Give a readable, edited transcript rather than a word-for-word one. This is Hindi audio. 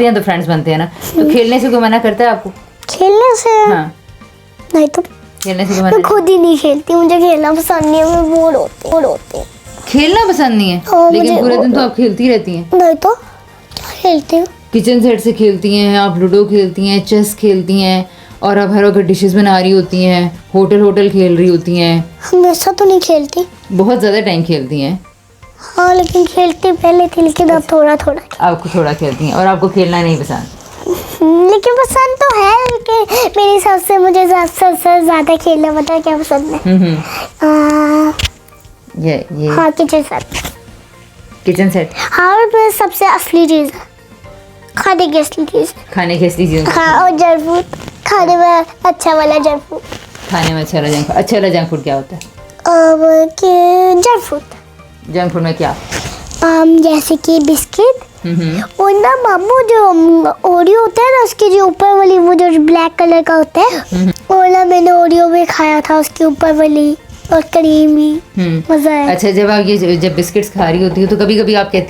आते हैं तो फ्रेंड्स बनते हैं ना। तो खेलने से कोई मना करता है आपको? खेलने से? हाँ, नहीं तो खेलने से कोई मैं मना? खुद ही नहीं खेलती, मुझे खेलना पसंद नहीं है, मैं बोर होती हूँ। खेलना पसंद नहीं है? हाँ, लेकिन मुझे पूरे दिन तो आप खेलती रहती हैं। नहीं तो क्या खेलती हूँ? किचन सेट से खेलती हैं आप, लूडो खेलती हैं, चेस खेलती हैं, और अब हर वक्त डिशेस बना रही होती हैं, होटल खेल रही होती हैं। हमेशा तो नहीं खेलती। बहुत ज़्यादा टाइम खेलती हैं। हाँ लेकिन खेलती पहले थी, लेकिन अब थोड़ा थोड़ा। आपको थोड़ा खेलती हैं और आपको खेलना नहीं पसंद? लेकिन पसंद तो है, लेकिन मेरे हिसाब से मुझे सबसे ज़्यादा खेलना पता है क्या पसंद है? ये हाँ किचन सेट। किचन सेट हाँ और मैं सबसे असली चीज़ है, खाने की असली चीज़। खाने की असली चीज़। हाँ और जंक फूड, खाने में अच्छा वाला जंक फूड। खाने में अच्छा वाला जंक फूड। अच्छा वाला जंक फूड क्या होता है? जंक फूड जंक फूड में क्या? जैसे कि बिस्किट, हम्म। और ना मामू जो ओरियो होता है ना, उसके जो ऊपर वाली वो जो ब्लैक कलर का होता है, वो ना मैंने ओरियो में खाया था, उसके ऊपर वाली और क्रीमी, मजा आया। अच्छा, जब आप ये जब बिस्किट्स खा रही होती हो तो कभी कभी आप कहती हैं